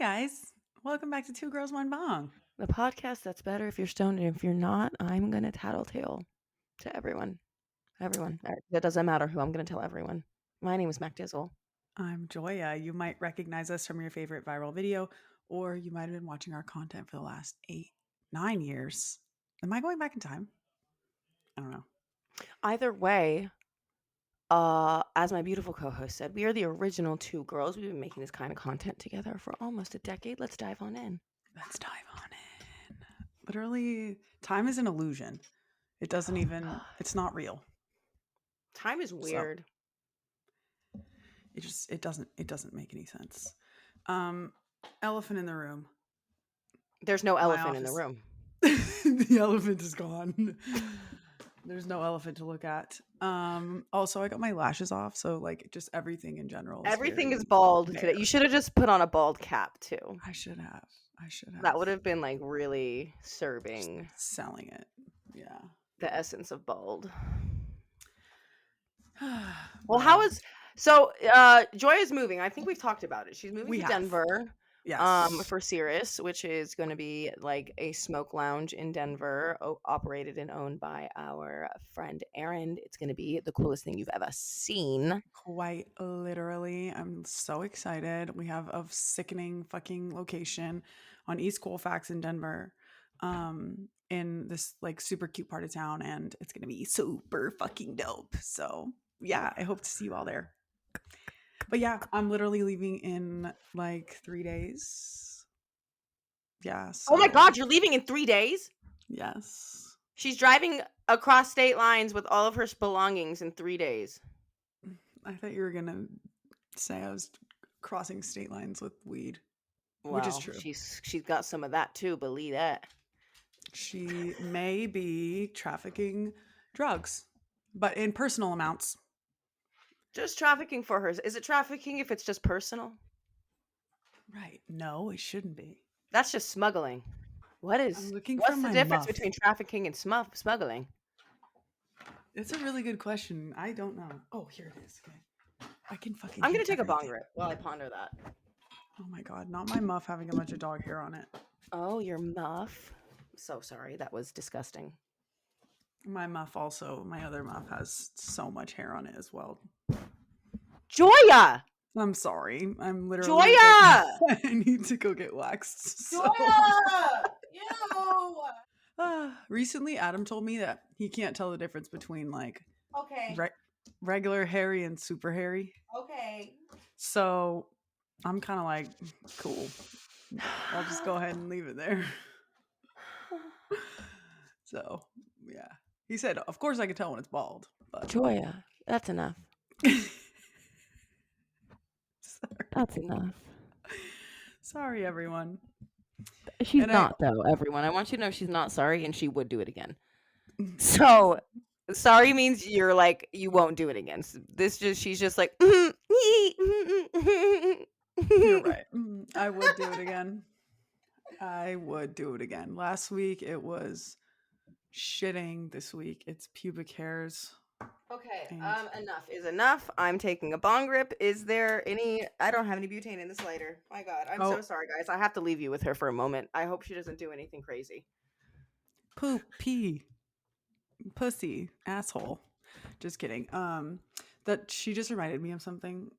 guys. Welcome back to Two Girls, One Bong. The podcast that's better if you're stoned, and if you're not, I'm going to tattletale to everyone. Everyone. That doesn't matter who, I'm going to tell everyone. My name is MacDizzle. I'm Joya. You might recognize us from your favorite viral video, or you might have been watching our content for the last 9 years. Am I going back in time? I don't know. Either way, as my beautiful co-host said, we are the original two girls. We've been making this kind of content together for almost a decade. Let's dive on in. Let's dive on in. Literally, time is an illusion. It doesn't even, it's not real. Time is weird. So, it doesn't make any sense. Elephant in the room. There's no elephant in the room. The elephant is gone. There's no elephant to look at. Also, I got my lashes off, so like just everything in general. Everything is bald today. You should have just put on a bald cap too. I should have. That would have been like really serving, just selling it. Yeah. The essence of bald. Well, how is Joya's moving? I think we've talked about it. She's moving to Denver. Yes. For Cirrus, which is going to be like a smoke lounge in Denver, operated and owned by our friend Aaron. It's going to be the coolest thing you've ever seen. Quite literally. I'm so excited. We have a sickening fucking location on East Colfax in Denver. In this like super cute part of town, and it's gonna be super fucking dope. So yeah, I hope to see you all there. But yeah, I'm literally leaving in like 3 days. Yeah. So. Oh my God, you're leaving in 3 days? Yes. She's driving across state lines with all of her belongings in 3 days. I thought you were gonna say I was crossing state lines with weed, well, which is true. She's got some of that too, believe that. She may be trafficking drugs, but in personal amounts. Just trafficking for hers. Is it trafficking if it's just personal? Right. No, it shouldn't be. That's just smuggling. What's the difference between trafficking and smuggling? It's a really good question. I don't know. Oh, here it is. Okay. I'm going to take a bong rip while I ponder that. Oh my God. Not my muff having a bunch of dog hair on it. Oh, your muff. So sorry. That was disgusting. My muff also, my other muff has so much hair on it as well. Joya! I'm sorry. I'm literally Joya! I need to go get waxed. Joya! Ew! Recently, Adam told me that he can't tell the difference between like regular hairy and super hairy. Okay. So I'm kind of like, cool. I'll just go ahead and leave it there. So yeah. He said, of course I could tell when it's bald. But Joya, that's enough. That's enough. Sorry, everyone. She's not, though, everyone. I want you to know she's not sorry, and she would do it again. So, sorry means you're like, you won't do it again. So she's just like, you're right. I would do it again. Last week it was shitting. This week it's pubic hairs. Okay, enough is enough. I'm taking a bong rip. Is there any? I don't have any butane in this lighter. My God, I'm so sorry, guys. I have to leave you with her for a moment. I hope she doesn't do anything crazy. Poop, pee, pussy, asshole. Just kidding. That she just reminded me of something.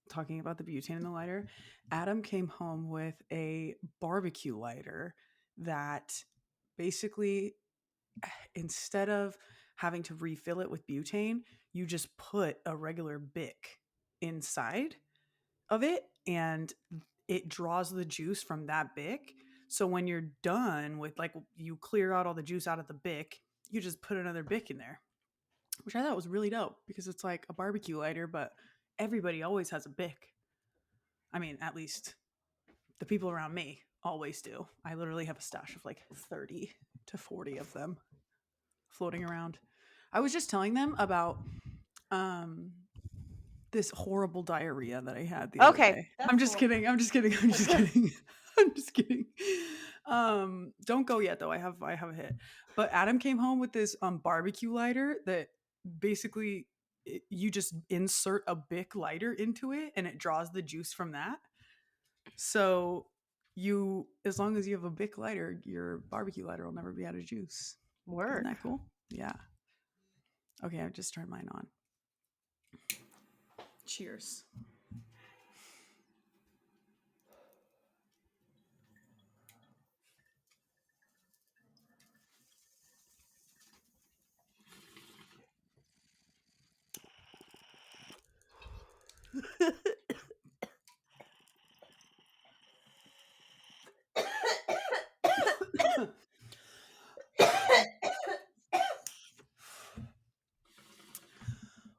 Talking about the butane in the lighter, Adam came home with a barbecue lighter that basically, instead of having to refill it with butane, you just put a regular Bic inside of it and it draws the juice from that Bic. So when you're done with, like, you clear out all the juice out of the Bic, you just put another Bic in there, which I thought was really dope because it's like a barbecue lighter, but everybody always has a Bic. I mean, at least the people around me always do. I literally have a stash of like 30 to 40 of them floating around. I was just telling them about this horrible diarrhea that I had the other day. I'm just kidding. I'm just kidding. Don't go yet though. I have a hit. But Adam came home with this barbecue lighter that basically you just insert a Bic lighter into it and it draws the juice from that. So as long as you have a Bic lighter, your barbecue lighter will never be out of juice. Isn't Work. that cool? Yeah. Okay, I just turned mine on. Cheers.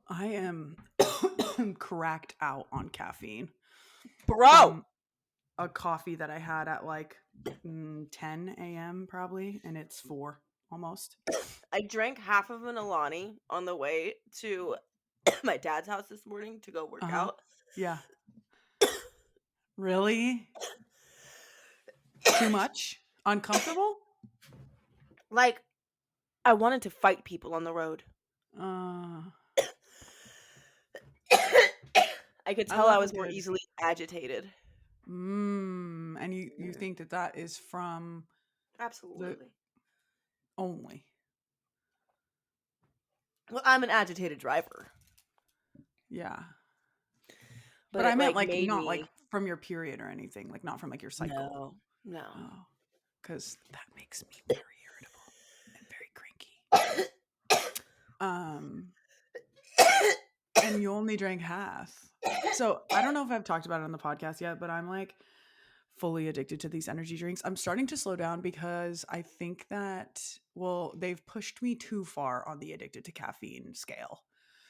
I am cracked out on caffeine Bro! from a coffee that I had at like 10 a.m. probably, and it's 4 almost. I drank half of an Alani on the way to my dad's house this morning to go work Uh-huh. out. Yeah. Really? Too much? Uncomfortable? Like, I wanted to fight people on the road. Uh, I could I tell I love a was more good. easily agitated. And you think that is from the Absolutely. only. Well, I'm an agitated driver, Yeah. but But I it meant like like made not like me from your period or anything, like not from like your cycle. no. Oh, because that makes me very irritable and very cranky. Um, and you only drank half. So I don't know if I've talked about it on the podcast yet, but I'm like fully addicted to these energy drinks. I'm starting to slow down because I think that, well, they've pushed me too far on the addicted to caffeine scale.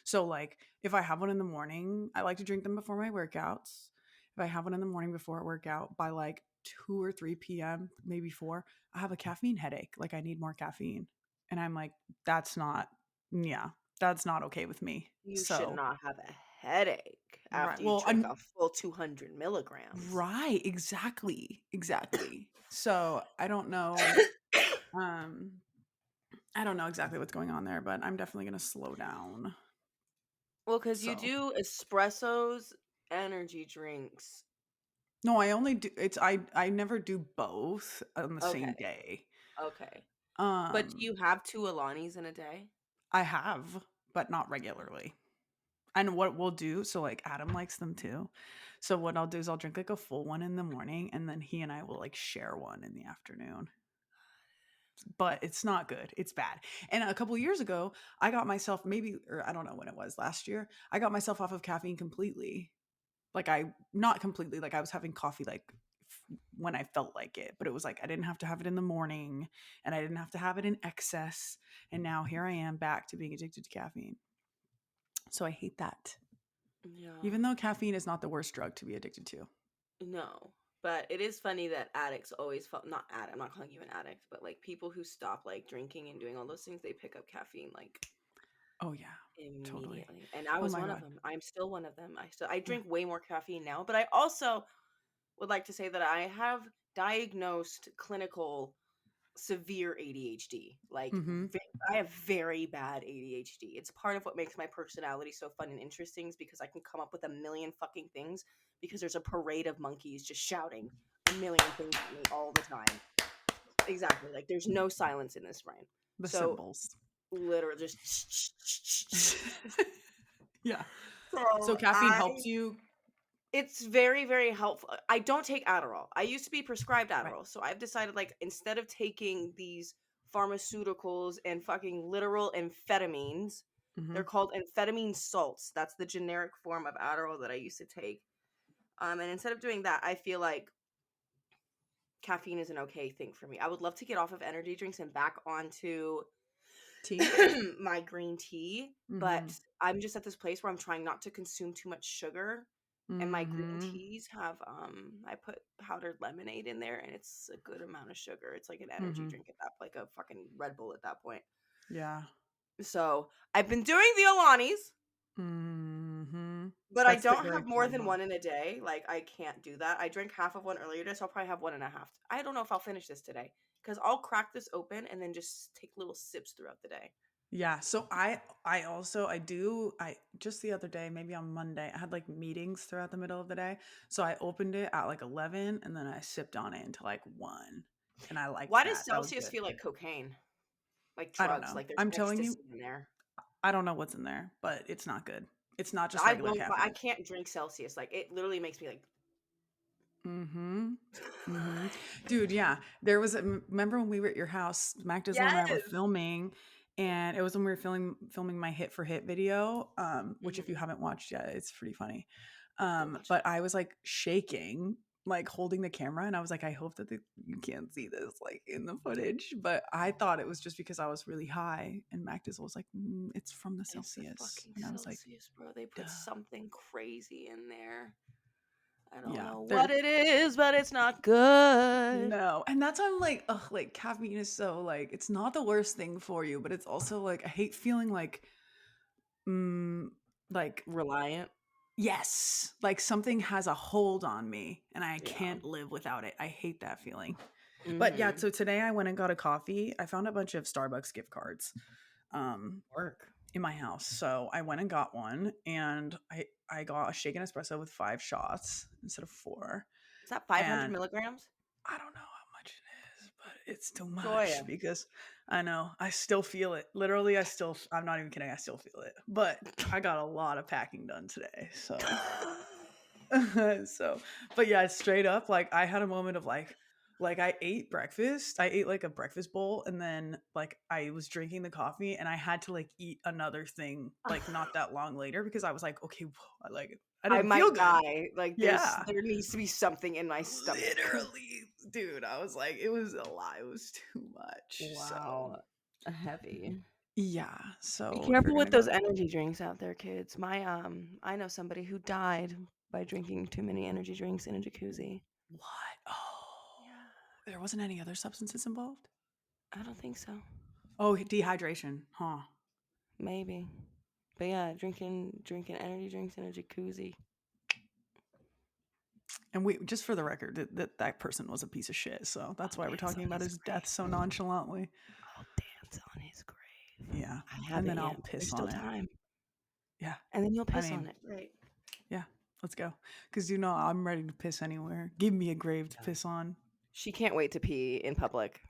So, like, if I have one in the morning, I like to drink them before my workouts. If I have one in the morning before a workout, by like 2 or 3 p.m., maybe 4, I have a caffeine headache. Like, I need more caffeine. And I'm like, that's not, yeah, that's not okay with me. You should So, not have a headache right. after you Well, drink a full 200 milligrams. right, exactly. So I don't know. Um, I don't know exactly what's going on there, but I'm definitely gonna slow down. Well, because you So do espressos, energy drinks. no, I only do I never do both on the same Okay, day. okay. But do Um, you have 2 Alanis in a day? I have, but not regularly. And what we'll do, so like Adam likes them too. So what I'll do is I'll drink like a full one in the morning, and then he and I will like share one in the afternoon. But it's not good. It's bad. And a couple years ago, I got myself maybe, or I don't know when it was last year, I got myself off of caffeine completely. Like not completely, like I was having coffee like when I felt like it, but it was like I didn't have to have it in the morning and I didn't have to have it in excess. And now here I am back to being addicted to caffeine. So I hate that. Yeah. Even though caffeine is not the worst drug to be addicted to. No. But it is funny that addicts always felt not addict. I'm not calling you an addict, but like people who stop like drinking and doing all those things, they pick up caffeine like Oh yeah, totally. immediately. And I Oh was my one of god. them. I'm still one of them. I Yeah. drink way more caffeine now, but I also would like to say that I have diagnosed clinical severe ADHD. Like Mm-hmm. I have very bad ADHD. It's part of what makes my personality so fun and interesting is because I can come up with a million fucking things because there's a parade of monkeys just shouting a million things at me all the time. Exactly. Like there's no silence in this brain. The So symbols. literally just Yeah. So so caffeine I helps you. it's very, very helpful. I don't take Adderall. I used to be prescribed Right. Adderall. So I've decided, like, instead of taking these pharmaceuticals and fucking literal amphetamines, Mm-hmm. they're called amphetamine salts. That's the generic form of Adderall that I used to take. And instead of doing that, I feel like caffeine is an okay thing for me. I would love to get off of energy drinks and back onto Tea. my green tea, Mm-hmm. but I'm just at this place where I'm trying not to consume too much sugar. And my green Mm-hmm. teas have I put powdered lemonade in there and it's a good amount of sugar. It's like an energy Mm-hmm. drink at that like a fucking Red Bull at that point. Yeah. So I've been doing the Alanis, Mm-hmm. but I That's the don't have Eric more one, than huh? one in a day. Like I can't do that. I drank half of one earlier today, so I'll probably have one and a half. I don't know if I'll finish this today. Because I'll crack this open and then just take little sips throughout the day. Yeah, so I just the other day, maybe on Monday, I had like meetings throughout the middle of the day. So I opened it at like 11 and then I sipped on it until like 1 and I liked Why does that. That was Celsius good. feel like cocaine? Like I don't drugs, know. like there's I'm telling you, ecstasy in there. I don't know what's in there, but it's not good. It's not just I regular won't. I caffeine. can't drink Celsius. Like it literally makes me like. Mhm. Mhm. Dude, yeah. There was remember when we were at your house, MacDizzle and I were Yes. filming, and it was when we were filming my hit for hit video, which if you Mhm. haven't watched yet, it's pretty funny. Go watch it. But I was like shaking, like holding the camera, and I was like, I hope that you can't see this like in the footage. But I thought it was just because I was really high, and MacDizzle was like, it's from the It's the Celsius, fucking and I was like, Celsius, bro. They duh. put something crazy in there. I don't Yeah, know what there. it is, but it's not good. No, and that's why I'm like, ugh, like caffeine is so like it's not the worst thing for you, but it's also like I hate feeling mm, like Reliant. yes, like something has a hold on me and I Yeah. can't live without it. I hate that feeling. But yeah, Mhm. so today I went and got a coffee. I found a bunch of Starbucks gift cards um Work. in my house. So I went and got one and I got a shaken espresso with 5 shots instead of 4. Is that 500 And milligrams? I don't know how much it is, but it's too much Joya. because I know I still feel it. Literally, I'm not even kidding. I still feel it. But I got a lot of packing done today. So, so, but yeah, straight up, like I had a moment of like I ate breakfast. I ate like a breakfast bowl and then like I was drinking the coffee and I had to like eat another thing like not that long later because I was like, okay, whoa, I like it. I I didn't feel might good. die. Like Yeah. there needs to be something in my stomach. Literally, dude, I was like, it was a lot. It was too much. So, Wow. Heavy. yeah. Be So, if you're careful going to with go those to energy drinks out there, kids. I know somebody who died by drinking too many energy drinks in a jacuzzi. what? Oh, Yeah. there wasn't any other substances involved? I don't think so. Oh, dehydration. Huh. Maybe. But yeah, drinking energy drinks in a jacuzzi. And we, just for the record, that person was a piece of shit. So that's I'll why we're dance talking on about his his death grave. so nonchalantly. I'll dance on his grave. Yeah. I And haven't then I'll yet, but there's piss still on it. time. Yeah. And then you'll I piss on mean, it. Right. yeah. Let's go. Because you know, I'm ready to piss anywhere. Give me a grave to piss on. She can't wait to pee in public.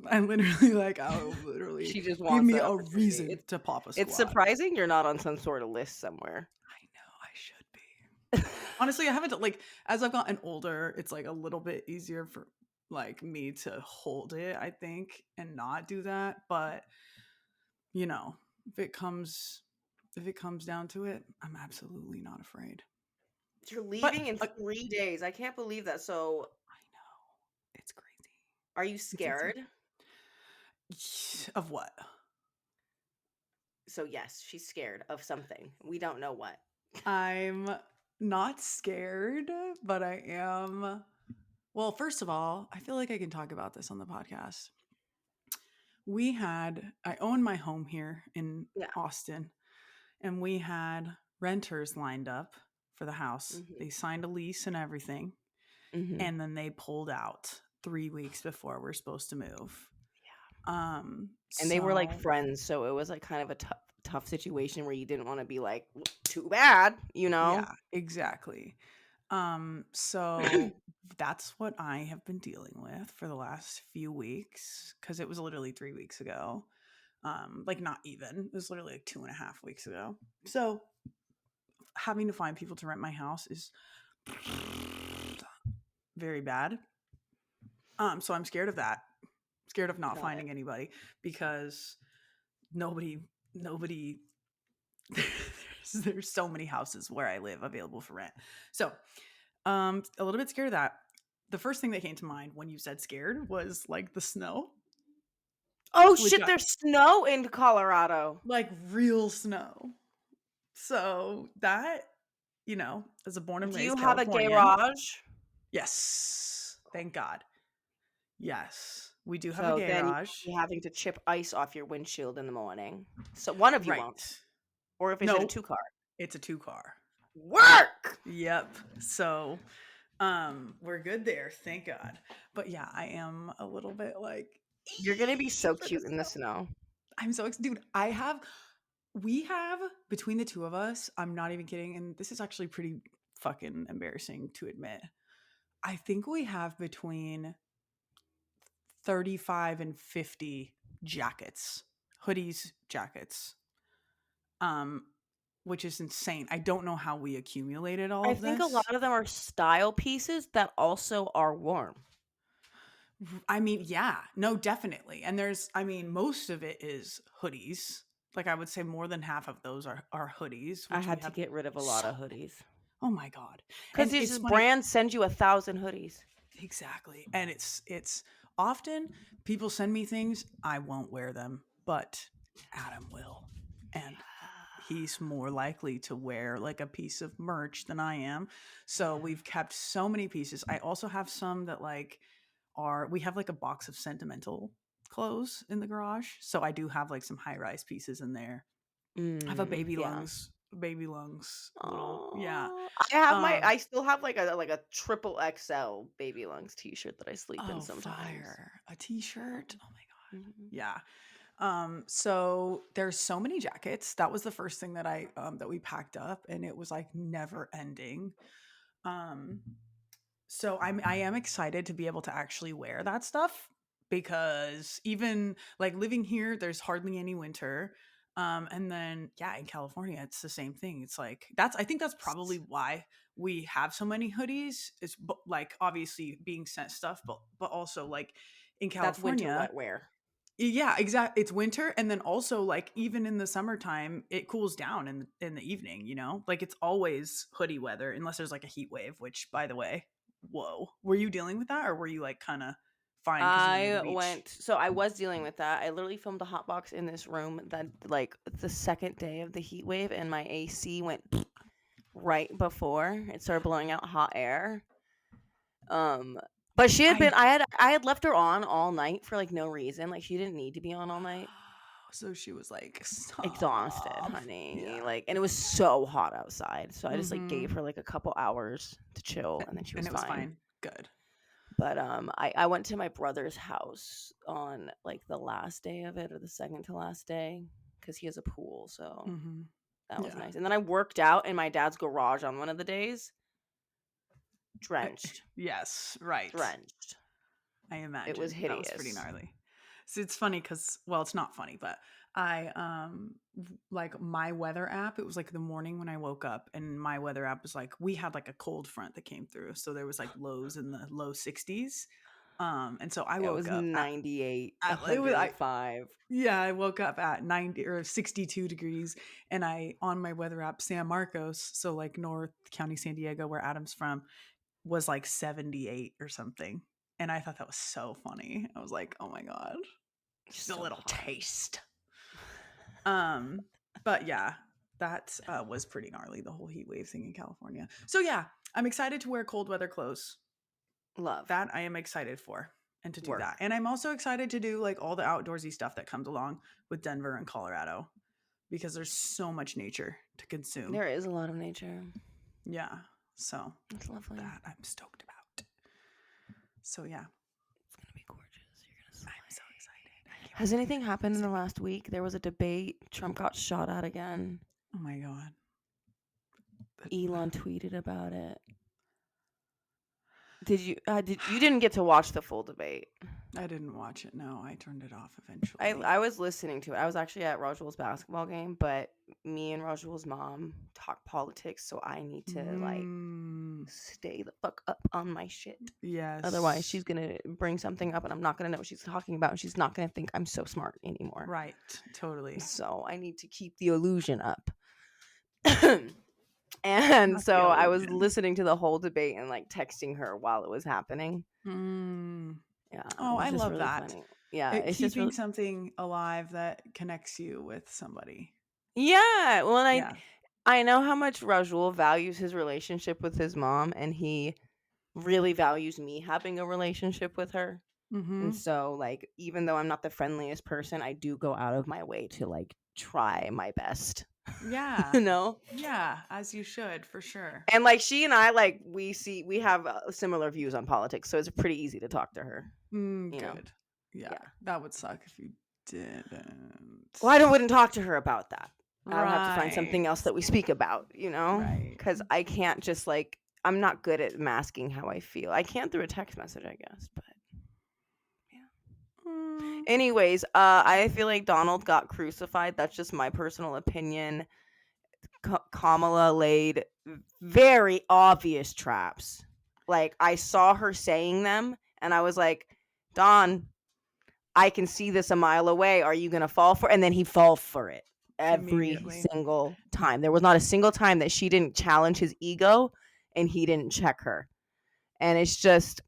I literally like I'll literally She just give wants me that a opportunity. reason to pop a It's squat. surprising you're not on some sort of list somewhere. I know I should be. Honestly, I haven't like as I've gotten older, it's like a little bit easier for like me to hold it, I think, and not do that. But you know, if it comes if it comes down to it, I'm absolutely not afraid. You're But leaving in 3 days. I can't believe that. So, I know it's crazy. are you It's insane. scared? Of what? So, yes, she's scared of something. We don't know what. I'm not scared, but I am. Well, first of all, I feel like I can talk about this on the podcast. I own my home here in Yeah. Austin, and we had renters lined up for the house. Hmm. They signed a lease and everything, Hmm. and then they pulled out 3 weeks before we're supposed to move. And they were like So friends. So, it was like kind of a tough situation where you didn't want to be like, too bad, you know? yeah, exactly. So that's what I have been dealing with for the last few weeks because it was literally 3 weeks ago. Like not even, it was literally like 2.5 weeks ago. So having to find people to rent my house is very bad. So I'm scared of that. Scared of not Got it. finding anybody because nobody there's so many houses where I live available for rent. So a little bit scared of that. The first thing that came to mind when you said scared was like the snow. Oh, We shit, got there's snow in Colorado. like real snow. So that, as a born and Do you raised have a Californian, garage? yes, thank God. Yes, we do have a So then you garage. won't be having to chip ice off your windshield in the morning. So one of you Right. won't. Or if is it a No, 2 car? it's a 2 car. Work! Yep. So, we're good there, thank God. But yeah, I am a little bit like You're gonna be so for the cute in the snow. snow. I'm so excited. Dude, we have, between the two of us, I'm not even kidding, and this is actually pretty fucking embarrassing to admit. I think we have between 35 and 50 jackets, hoodies, jackets. Um, which is insane. I don't know how we accumulated all I of think a this. lot of them are style pieces that also are warm. I mean, yeah, no, definitely. And most of it is hoodies. Like I would say more than half of those are hoodies, I which we had to have get rid of a lot so of many. hoodies. Oh my God. Because And these it's just funny. brands send you 1,000 hoodies. Exactly. And it's often people send me things, I won't wear them, but Adam will. And he's more likely to wear like a piece of merch than I am. So Yeah. we've kept so many pieces. I also have some that like we have like a box of sentimental clothes in the garage. So I do have like some high-rise pieces in there. I have a Yeah. baby lungs little, yeah. Oh, Um I still have like a triple XL baby lungs t-shirt that I sleep in oh, sometimes. fire. A t-shirt. Oh my God. Mhm. Yeah. So there's so many jackets. That was the first thing that that we packed up, and it was like never ending. Um, so I am excited to be able to actually wear that stuff because even like living here, there's hardly any winter. And then yeah, in California, it's the same thing. It's like I think that's probably why we have so many hoodies. It's like obviously being sent stuff, but also like in That's winter California, wet wear. yeah, exactly. It's winter, and then also like even in the summertime, it cools down in the evening. Like it's always hoodie weather unless there's like a heat wave. Which, by the way, whoa, were you dealing with that, or were you like kind of fine because you're near the beach? I was dealing with that. I literally filmed a hot box in this room that like the second day of the heat wave, and my AC went right before it started blowing out hot air. Um, but she had been I I had left her on all night for like no reason. Like she didn't need to be on all night. so she was like, Exhausted, stop. honey. Yeah. Like, and it was so hot outside. So I just like Mm-hmm. gave her like a couple hours to chill, and then she And was it was fine. fine. Good. But I went to my brother's house on like the last day of it or the second to last day because he has a pool, so Mm-hmm. that was Yeah. nice. And then I worked out in my dad's garage on one of the days, drenched, Yes. Right. drenched. I It was imagine that was pretty hideous. gnarly. So it's funny because, well, it's not funny, but I like my weather app. It was like the morning when I woke up, and my weather app was like we had like a cold front that came through, so there was like lows in the low 60s. And so I It woke was up 98, at it was I 105. yeah I woke up at 90 or 62 degrees, and I on my weather app San Marcos, so like North County, San Diego, where Adam's from, was like 78 or something. And I thought that was so funny. I was like, "Oh my god. Just a So little hot. taste." Um but yeah, that was pretty gnarly, the whole heat wave thing in California. So yeah, I'm excited to wear cold weather clothes. Love. That I am excited for and to do that. Work. And I'm also excited to do like all the outdoorsy stuff that comes along with Denver and Colorado because there's so much nature to consume. There is a lot of nature. Yeah. So It's lovely. that I'm stoked about. So yeah, It's gonna be gorgeous. You're gonna slay. I'm so excited. I can't Has wait to anything get happened in the crazy. last week? There was a debate. Trump got shot at again. Oh my god. Elon tweeted about it. Did you? You didn't get to watch the full debate? I didn't watch it. No, I turned it off I eventually. I was listening to it. I was actually at Rajul's basketball game, but me and Rajul's mom talk politics, so I need to like Mm, stay the fuck up on my shit. Otherwise, yes. she's gonna bring something up, and I'm not gonna know what she's talking about, and she's not gonna think I'm so smart anymore. Right. Totally. So I need to keep the illusion up. And Not the so I was illusion. listening to the whole debate and like texting her while it was happening. Mm. Yeah, it Oh, was I just love really that. funny. Yeah, It, it's just keeping really. something alive that connects you with somebody. Yeah, well, and Yeah. I know how much Rajul values his relationship with his mom, and he really values me having a relationship with her. And Mm-hmm. so, like, even though I'm not the friendliest person, I do go out of my way to like try my best, Yeah. you know. Yeah. As you should, for sure. And like she and I, like we have similar views on politics, so it's pretty easy to talk to her. You know, Good. Yeah. yeah. That would suck if you didn't. Well, I wouldn't talk to her about that. I would have to find something else Right. that we speak about, Right. because I can't just like, I'm not good at masking how I feel. I can through a text message, I guess, but Mm, anyways, I feel like Donald got crucified. That's just my personal opinion. Kamala laid very obvious traps. Like, I saw her saying them, and I was like, Don, I can see this a mile away. Are you going to fall for it? And then he fall for it every immediately. single time. There was not a single time that she didn't challenge his ego and he didn't check her. And it's just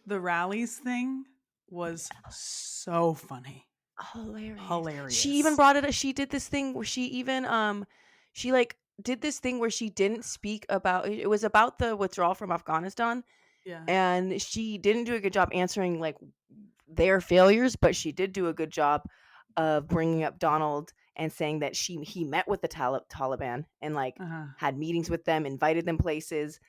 The rallies thing was so funny. hilarious. She even Hilarious. brought it. She did this thing where she even she like did this thing where she didn't speak about it. Was about the withdrawal from Afghanistan, Yeah. and she didn't do a good job answering like their failures, but she did do a good job of bringing up Donald and saying that he met with the Taliban and like Uh-huh. had meetings with them, invited them places,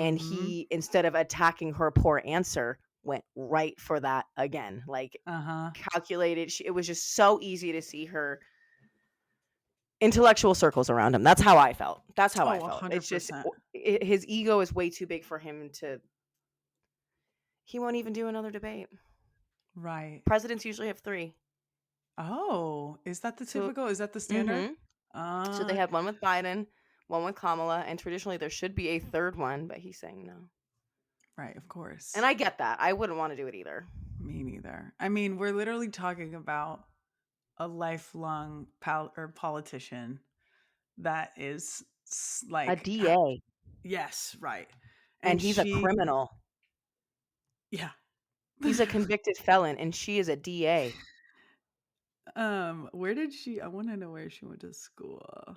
and Mm-hmm. he, instead of attacking her poor answer, went right for that again. Like, Uh-huh. calculated. It was just so easy to see her intellectual circles around him. That's how I felt. That's how I Oh, felt. It's just 100%. his ego is way too big for him to. He won't even do another debate. Right. Presidents usually have 3. Oh, is that the So, typical? Is that the standard? mm-hmm. So they had one with Biden, one with Kamala, and traditionally there should be a third one, but he's saying no. Right, of course. And I get that. I wouldn't want to do it either. Me neither. I mean, we're literally talking about a lifelong politician that is A like, DA, yes, right. and And he's a she, criminal. yeah. He's a convicted felon, and she is a DA. Where did she? I want to know where she went to school.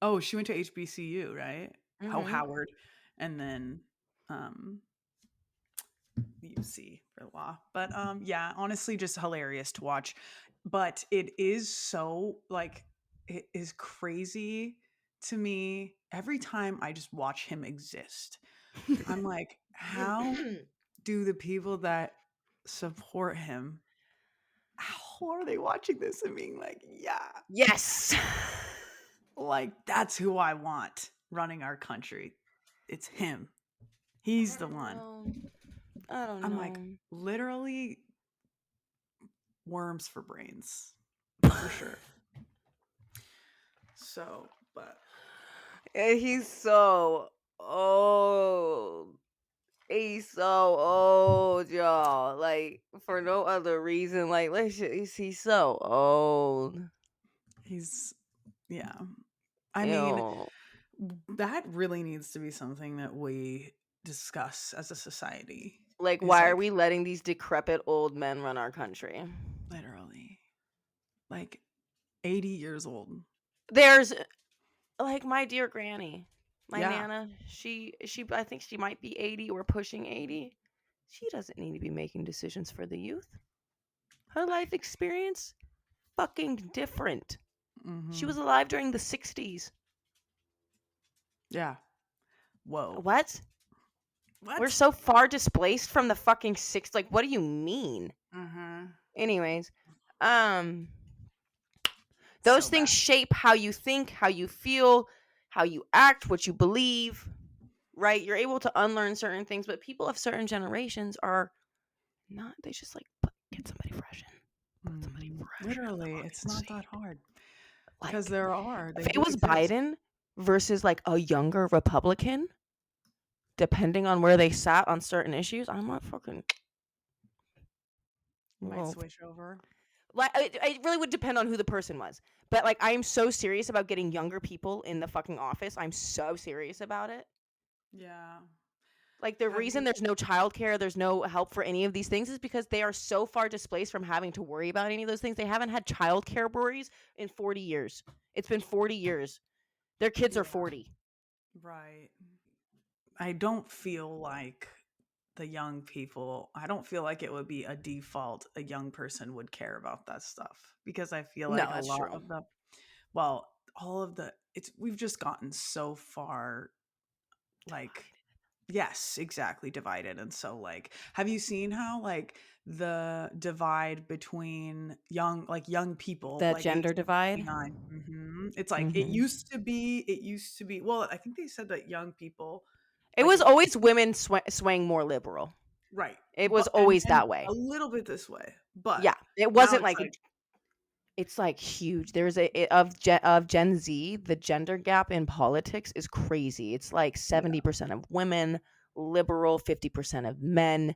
Oh, she went to HBCU, right? Oh, Mm-hmm. Howard, and then um UC for law. But yeah, honestly just hilarious to watch. But it is so like it is crazy to me every time I just watch him exist. I'm like, how do the people that support him how are they watching this and being like, yeah, Yes. like that's who I want running our country. It's him. He's I the don't one. know. I don't I'm like, know. literally worms for brains. For sure. So, but He's so old. He's so old, y'all. Like, for no other reason. Like, he's so old. he's yeah. I mean, Ew. that really needs to be something that we discuss as a society. Like, Is why are like we letting these decrepit old men run our country? literally like 80 years old. There's like my dear granny, my Yeah. nana. She I think she might be 80 or pushing 80. She doesn't need to be making decisions for the youth. Her life experience fucking different. She Mm-hmm. was alive during the 60s. Yeah. Whoa. What? We're What? so far displaced from the fucking six. Like, what do you mean? Mm-hmm. Anyways, those So things bad. shape how you think, how you feel, how you act, what you believe, right? You're able to unlearn certain things, but people of certain generations are not. They just like get somebody fresh in. Put somebody Mhm. fresh in the Literally, fucking it's not that seat. hard because Like, they if it do was exist. Biden versus like a younger Republican, depending on where they sat on certain issues, I'm not fucking. You might Well, switch over. like it really would depend on who the person was. But like, I am so serious about getting younger people in the fucking office. I'm so serious about it. Yeah. Like, the Have reason you? there's no childcare, there's no help for any of these things is because they are so far displaced from having to worry about any of those things. They haven't had childcare worries in 40 years. It's been 40 years. Their kids are Yeah. 40. Right. I don't feel like the young people, I don't feel like it would be a default a young person would care about that stuff because I feel No, like a that's lot true. of the, well, all of the, we've just gotten so far like Yes, exactly, divided. And so like, have you seen how like the divide between young people The like gender 18 to divide. 29? It's like Hmm. it used to be, well, I think they said that young people It like was if always women swaying more liberal. right, It was but and always men that way. a little bit this way, but Yeah, it now wasn't it's like like it's like huge. There's of Gen Z, the gender gap in politics is crazy. It's like yeah, 70% of women liberal, 50% of men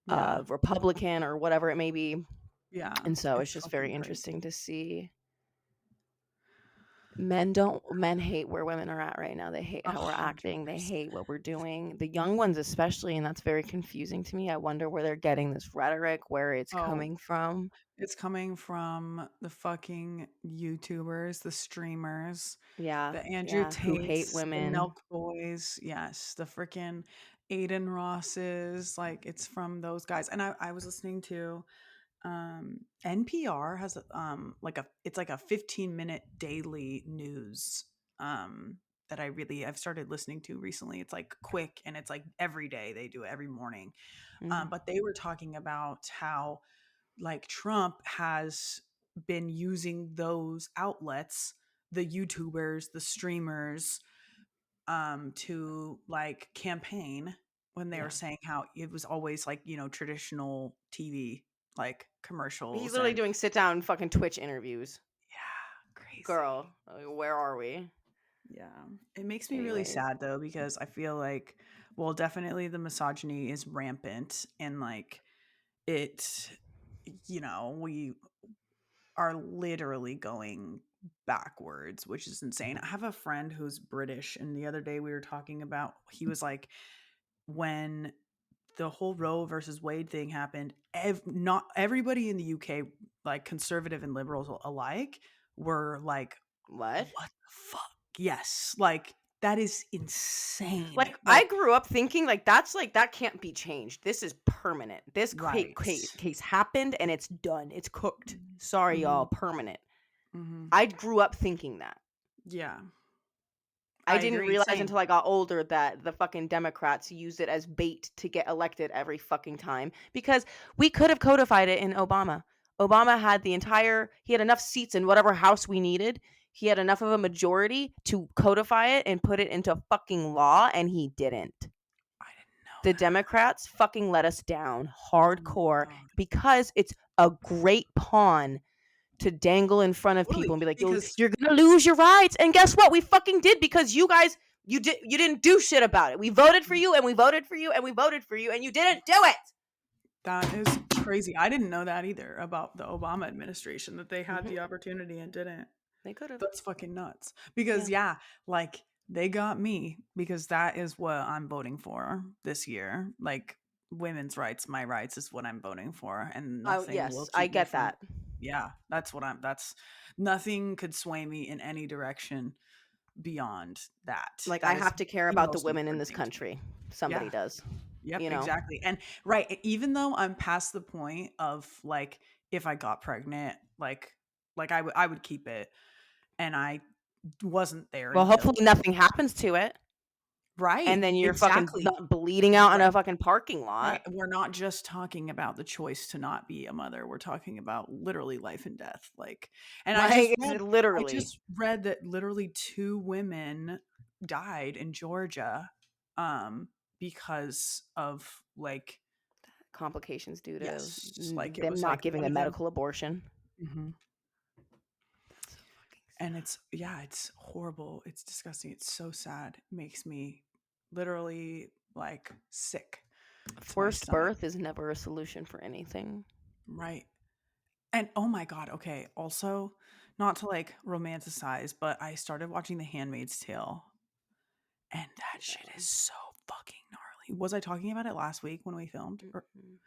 yeah, Republican or whatever it may be. yeah, And so it's it's just fucking very interesting crazy. to see. Men hate where women are at right now. They hate how we're acting. They 100%. hate what we're doing. The young ones especially, and that's very confusing to me. I wonder where they're getting this rhetoric, where it's Oh, coming from. it's coming from the fucking YouTubers, the streamers, Yeah, the Andrew yeah, who hate Tates, the women. Milk Boys, yes, the freaking Aiden Rosses, like it's from those guys. And I was listening to NPR has like a 15-minute daily news that I've started listening to recently. It's like quick and it's like every day they do it every morning. Mhm. But they were talking about how like Trump has been using those outlets, the YouTubers, the streamers, to like campaign when they were Yeah. saying how it was always like, traditional TV, like He's commercials literally and doing sit down fucking Twitch interviews. yeah, crazy. Girl, where are we? Yeah. It makes me really Anyways, sad though, because I feel like, well, definitely the misogyny is rampant and like it, we are literally going backwards, which is insane. I have a friend who's British, and the other day we were talking about, he was like, when the whole Roe versus Wade thing happened, not everybody in the UK, like conservative and liberals alike, were like, what? what the fuck? Yes. Like, that is insane. Like I Like, grew up thinking like that's like that can't be changed. This is permanent. This right. case happened and it's done. It's cooked. Sorry Mm-hmm. y'all, permanent. Mm-hmm. I grew up thinking that. Yeah. I I didn't agree. realize Same. until I got older that the fucking Democrats use it as bait to get elected every fucking time because we could have codified it in Obama. Obama had he had enough seats in whatever house we needed. He had enough of a majority to codify it and put it into fucking law, and he didn't. I didn't know The that. Democrats fucking let us down Oh my hardcore God. because it's a great pawn to dangle in front of people Totally. and be like, Because you're gonna lose your rights. And guess what? We fucking did because you didn't do shit about it. We voted for you and we voted for you and we voted for you and you didn't do it. that is crazy. I didn't know that either about the Obama administration, that they had Hmm. the opportunity and didn't. They could have. That's fucking nuts. Because Yeah. yeah, like they got me because that is what I'm voting for this year. Like women's rights, my rights is what I'm voting for, and Oh nothing will yes, I keep me get from that. yeah, that's nothing could sway me in any direction beyond that. Like I That is have to care the about the most women in important this thing to me. country. Somebody Yeah. does. Yep, You know. exactly. And right, even though I'm past the point of like if I got pregnant, like I would keep it, and I wasn't there Well, until hopefully nothing happens to it. And right, then you're fucking exactly. not bleeding out in a Right. fucking parking Right. lot. We're not just talking about the choice to not be a mother. We're talking about literally life and death. Like, and I just Like it's read, I literally just read that literally two women died in Georgia, because of like, complications due to yes, like it them was not like giving one a of them. medical abortion. Mhm. That's so fucking And sad. it's, yeah, it's horrible. It's disgusting. It's so sad. It makes me literally like sick to my Forced stomach. birth is never a solution for anything. Right. And oh my God, okay. Also, not to like romanticize, but I started watching The Handmaid's Tale, and that Hate that shit is one. so fucking gnarly. Was I talking about it last week when we filmed? Or Mm-mm.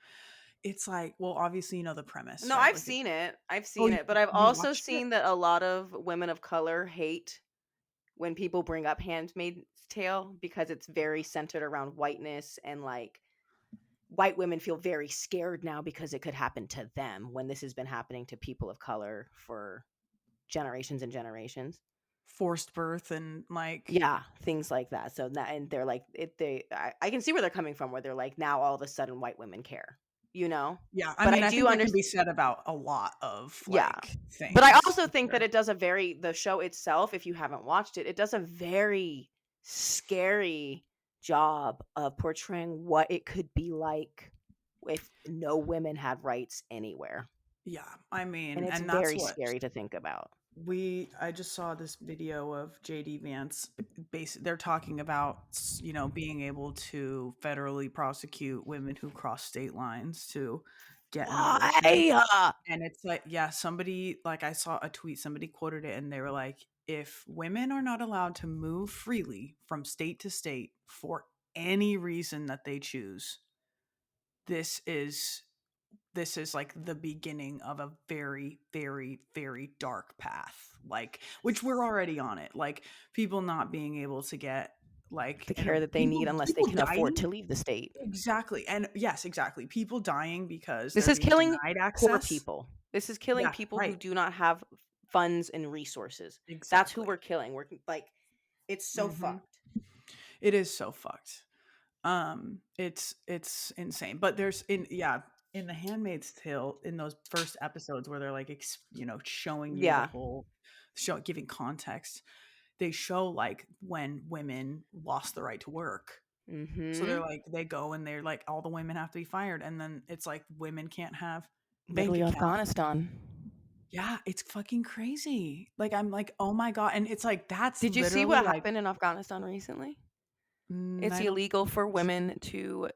it's like, well, obviously you know the premise, No, right? I've Like it, seen it. I've oh, seen it, but I've you also watched it? seen that a lot of women of color hate when people bring up Handmaid's Tale because it's very centered around whiteness and like white women feel very scared now because it could happen to them when this has been happening to people of color for generations and generations. forced birth and like Yeah, things like that. So that, and they're like, I can see where they're coming from, where they're like, now all of a sudden white women care, you know. yeah, I But I mean, I do think that can understand. be said about a lot of Yeah. like But I things also for think that sure. it does the show itself, if you haven't watched it, it does a very scary job of portraying what it could be like if no women had rights anywhere. Yeah, I And mean, it's and that's very what scary to think about. I just saw this video of JD Vance. They're talking about being able to federally prosecute women who cross state lines to get an abortion. Why? And it's like, yeah, somebody, like, I saw a tweet, somebody quoted it, and they were like, if women are not allowed to move freely from state to state for any reason that they choose, this is like the beginning of a very, very, very dark path, like, which we're already on it, like people not being able to get like The care that they need unless they people can afford dying. to leave the state. Exactly. And yes, exactly, people dying because This they're is being killing denied poor access. people. This is killing Yeah, people who right. do not have funds and resources. That's who we're Exactly. killing. We're like, it's so Hmm. fucked. It is so fucked. It's insane. But there's in the Handmaid's Tale, in those first episodes where they're like showing you the Yeah. whole show, giving context, they show like when women lost the right to work. So they're Mm-hmm. like, they go and they're like, all the women have to be fired, and then it's like women can't have bank Literally accounts. Afghanistan. Yeah, it's fucking crazy. Like, I'm like, oh my god. And it's like, that's Did you see literally what like, happened in Afghanistan recently? It's I don't illegal for think so. women to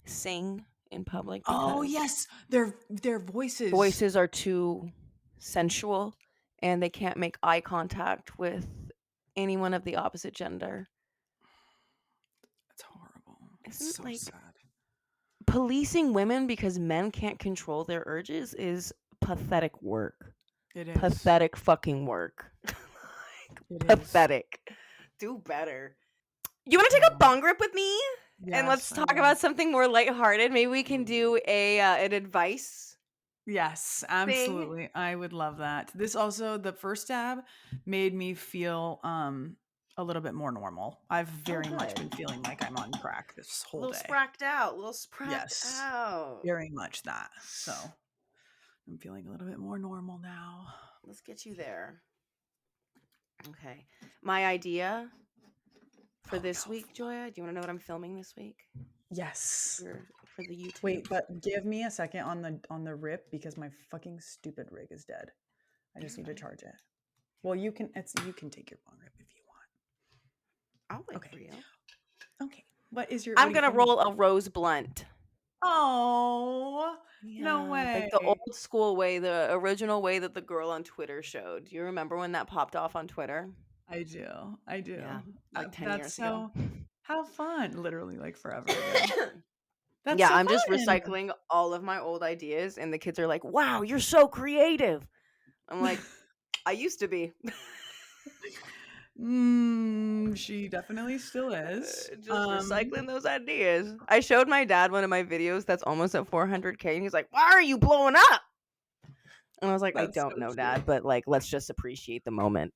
sing in public Oh because yes, their voices. voices are too sensual and they can't make eye contact with anyone of the opposite gender. It's horrible. It's Isn't so like sad. policing women because men can't control their urges is pathetic work. It is. Pathetic fucking work. Like, It is. pathetic. Do better. You want to take a Yeah. bong rip with me? And let's Yes, I talk will. about something more lighthearted. Maybe we can do a an advice Yes, thing. absolutely. I would love that. This also, the first stab made me feel a little bit more normal. I've Oh, very much good. been feeling like I'm on crack this A whole little day. spracked out. A little spracked Yes, out. very much that. So I'm feeling a little bit more normal now. Let's get you there. Okay. My idea for Oh this no. week, Joya. Do you want to know what I'm filming this week Yes. for the YouTube? Wait, but give me a second on the rip, because my fucking stupid rig is dead. I You're just need to fine. charge it. Well, you can take your bong rip if you I'll wait want. for Okay. you. Okay. What I'm are you gonna filming? roll a rose blunt. Oh, no Yeah, like the way. old school way, the original way that the girl on Twitter showed. Do you remember when that popped off on Twitter? I do. I do. Yeah, like 10 That's years ago. so, how fun. Literally like forever ago. That's Yeah, so I'm just fun. recycling all of my old ideas, and the kids are like, "Wow, you're so creative." I'm like, "I used to be." She definitely still is. Just recycling those ideas. I showed my dad one of my videos that's almost at 400K, and he's like, "Why are you blowing up?" And I was like, "I That's don't so know, cute. Dad, but like, let's just appreciate the moment."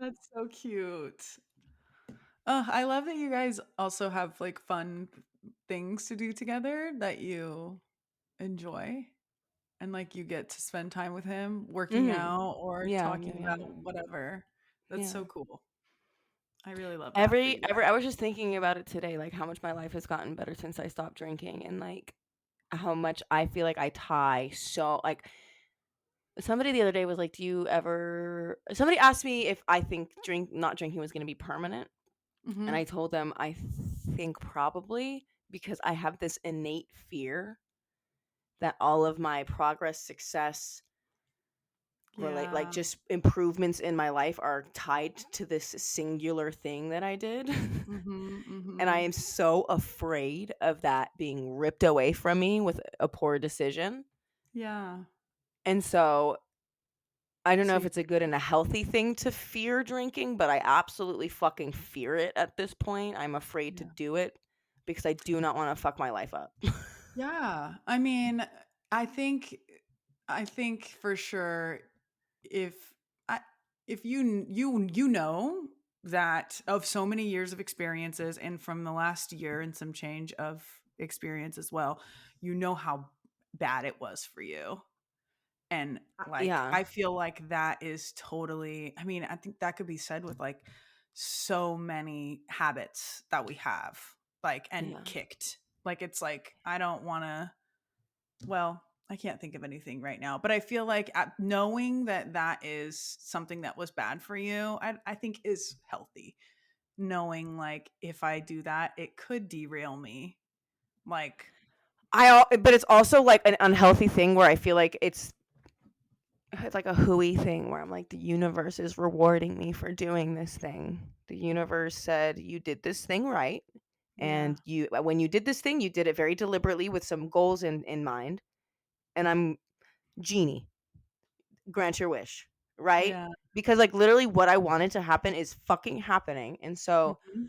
That's so cute. I love that you guys also have like fun things to do together that you enjoy, and like you get to spend time with him working Hmm. out or Yeah, talking yeah, about whatever. That's yeah. so cool. I really love that for you Every guys. I was just thinking about it today, like how much my life has gotten better since I stopped drinking, and like how much I feel like I tie so like somebody the other day was like, "Do you ever?" Somebody asked me if I think not drinking was going to be permanent, and Hmm. I told them I think probably because I have this innate fear that all of my progress, success, relate like Yeah. just improvements in my life are tied to this singular thing that I did. Hmm. And I Hmm. am so afraid of that being ripped away from me with a poor decision. Yeah. And so I don't know So if it's a good and a healthy thing to fear drinking, but I absolutely fucking fear it at this point. I'm afraid to yeah. do it because I do not want to fuck my life up. Yeah. I mean, I think I think for sure, if I if you know that of so many years of experiences and from the last year and some change of experience as well, you know how bad it was for you. And like Yeah. I feel like that is totally, I mean, I think that could be said with like so many habits that we have, like, and Yeah. kicked. Like it's like I don't want to, well, I can't think of anything right now, but I feel like knowing that that is something that was bad for you, I think is healthy. Knowing like if I do that, it could derail me. Like, But it's also like an unhealthy thing where I feel like it's like a hooey thing where I'm like, the universe is rewarding me for doing this thing. The universe said you did this thing right, yeah, and when you did this thing, you did it very deliberately with some goals in mind. And I'm genie, grant your wish, right? yeah. Because like literally what I wanted to happen is fucking happening, and so Mhm.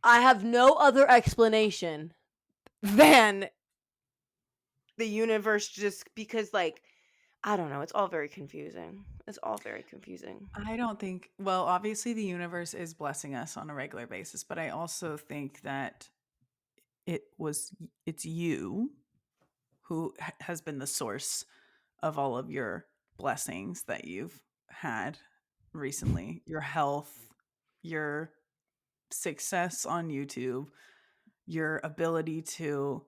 I have no other explanation than the universe just because like I don't know, it's all very confusing. It's all very confusing. I don't think, well, obviously the universe is blessing us on a regular basis, but I also think that it's you who has been the source of all of your blessings that you've had recently. Your health, your success on YouTube, your ability to